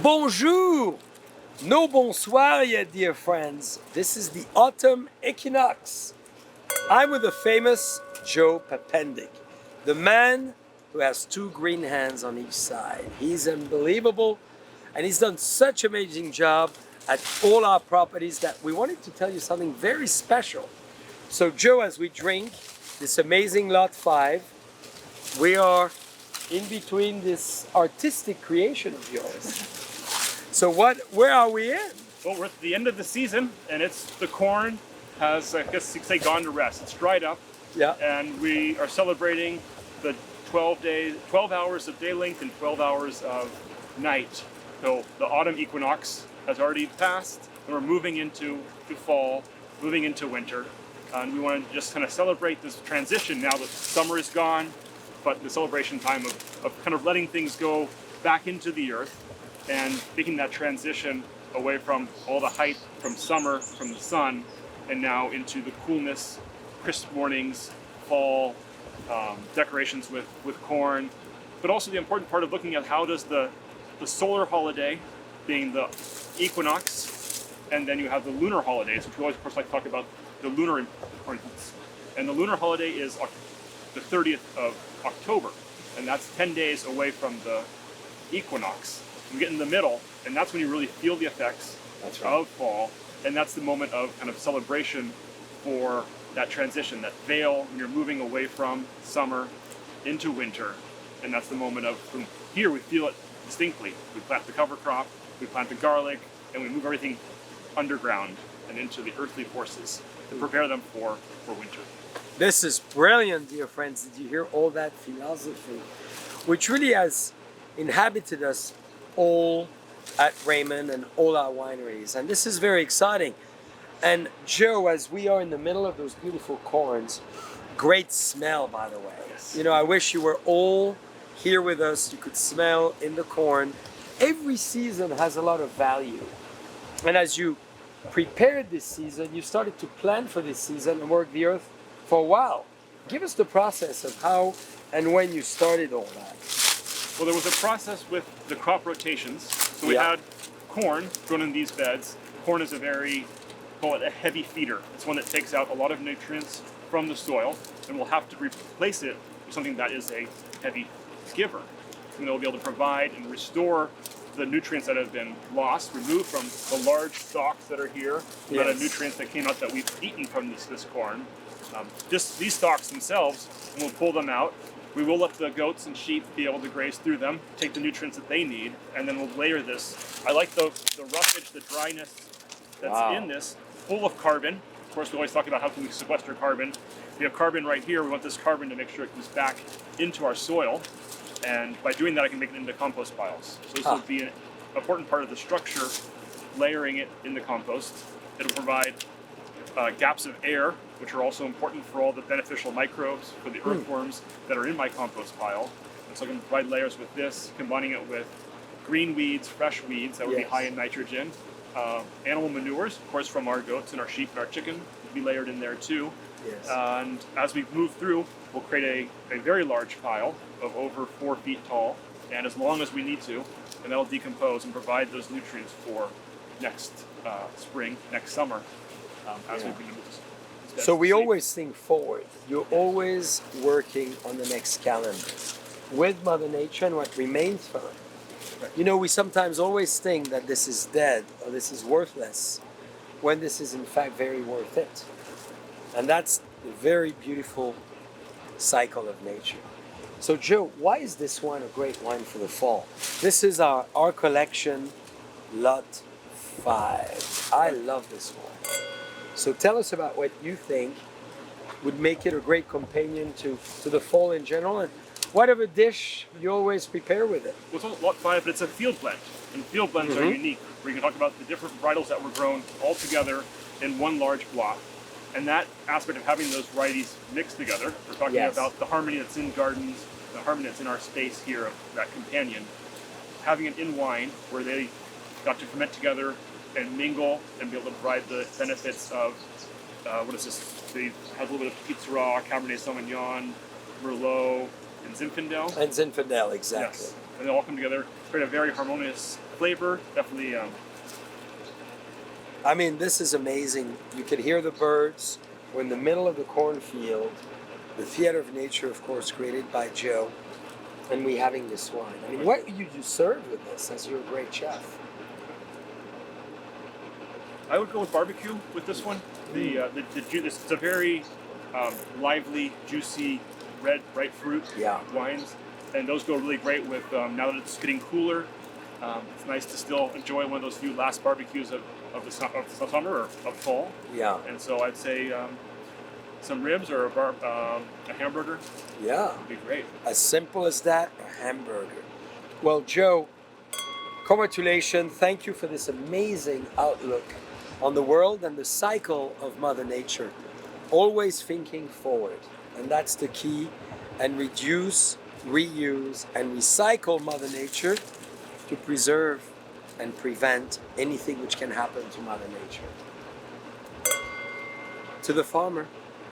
Bonjour! No bonsoir yet, dear friends. This is the autumn equinox. I'm with the famous Joe Papendick, the man who has two green hands on each side. He's unbelievable, and he's done such an amazing job at all our properties that we wanted to tell you something very special. So Joe, as we drink this amazing Lot 5, we are in between this artistic creation of yours. So where are we in? Well, we're at the end of the season, and the corn has, I guess you could say, gone to rest. It's dried up, Yeah. and we are celebrating the 12 hours of day length and 12 hours of night. So the autumn equinox has already passed, and we're moving into fall, moving into winter. And we want to just kind of celebrate this transition now that summer is gone, but the celebration time of kind of letting things go back into the earth and making that transition away from all the hype from summer, from the sun, and now into the coolness, crisp mornings, fall, decorations with corn. But also the important part of looking at how does the solar holiday, being the equinox, and then you have the lunar holidays, which we always, of course, like to talk about the lunar importance. And the lunar holiday is the 30th of October, and that's 10 days away from the equinox. We get in the middle, and that's when you really feel the effects of fall, and that's the moment of kind of celebration for that transition, that veil, when you're moving away from summer into winter, and that's the moment of, from here we feel it distinctly. We plant the cover crop, we plant the garlic, and we move everything underground and into the earthly forces to prepare them for winter. This is brilliant, dear friends. Did you hear all that philosophy, which really has inhabited us all at Raymond and all our wineries? And this is very exciting. And Joe, as we are in the middle of those beautiful corns, great smell, by the way. Yes. You know, I wish you were all here with us. You could smell in the corn. Every season has a lot of value. And as you prepared this season, you started to plan for this season and work the earth for a while. Give us the process of how and when you started all that. Well, there was a process with the crop rotations. So we had corn grown in these beds. Corn is call it a heavy feeder. It's one that takes out a lot of nutrients from the soil, and we'll have to replace it with something that is a heavy giver. And they'll be able to provide and restore the nutrients that have been lost, removed from the large stalks that are here, the amount of nutrients that came out that we've eaten from this corn. These stalks themselves, when we'll pull them out, we will let the goats and sheep be able to graze through them, take the nutrients that they need, and then we'll layer this. I like the roughage, the dryness that's in this, full of carbon. Of course, we always talk about how can we sequester carbon. We have carbon right here. We want this carbon to make sure it comes back into our soil. And by doing that, I can make it into compost piles. So this will be an important part of the structure, layering it in the compost. It'll provide gaps of air, which are also important for all the beneficial microbes, for the earthworms that are in my compost pile. And so I can provide layers with this, combining it with green weeds, fresh weeds that would be high in nitrogen. Animal manures, of course, from our goats and our sheep and our chicken, will be layered in there too. Yes. And as we move through, we'll create a very large pile of over 4 feet tall, and as long as we need to, and that'll decompose and provide those nutrients for next spring, next summer, as we begin this. So we always think forward. You're always working on the next calendar with Mother Nature and what remains from it. You know, we sometimes always think that this is dead or this is worthless, when this is in fact very worth it. And that's a very beautiful cycle of nature. So Joe, why is this wine a great wine for the fall? This is our collection, Lot 5. I love this wine. So tell us about what you think would make it a great companion to the fall in general, and whatever dish you always prepare with it. Well, it's Lot 5, but it's a field blend. And field blends are unique, where you can talk about the different varietals that were grown all together in one large block. And that aspect of having those varieties mixed together, we're talking about the harmony that's in gardens, the harmony that's in our space here of that companion. Having it in wine, where they got to ferment together and mingle and be able to provide the benefits of, they have a little bit of Petit Syrah, Cabernet Sauvignon, Merlot, and Zinfandel. And Zinfandel, exactly. Yes. And they all come together, create a very harmonious flavor. Definitely. I mean, this is amazing. You can hear the birds. We're in the middle of the cornfield. The theater of nature, of course, created by Joe. And we having this wine. I mean, what would you serve with this as you're a great chef? I would go with barbecue with this one. It's a very lively, juicy, red, bright fruit wines, and those go really great with now that it's getting cooler. It's nice to still enjoy one of those few last barbecues of the summer or of fall. Yeah. And so I'd say some ribs or a hamburger. Yeah. Would be great. As simple as that, a hamburger. Well, Joe, congratulations. Thank you for this amazing outlook on the world and the cycle of Mother Nature. Always thinking forward. And that's the key. And reduce, reuse, and recycle Mother Nature to preserve and prevent anything which can happen to Mother Nature. To the farmer.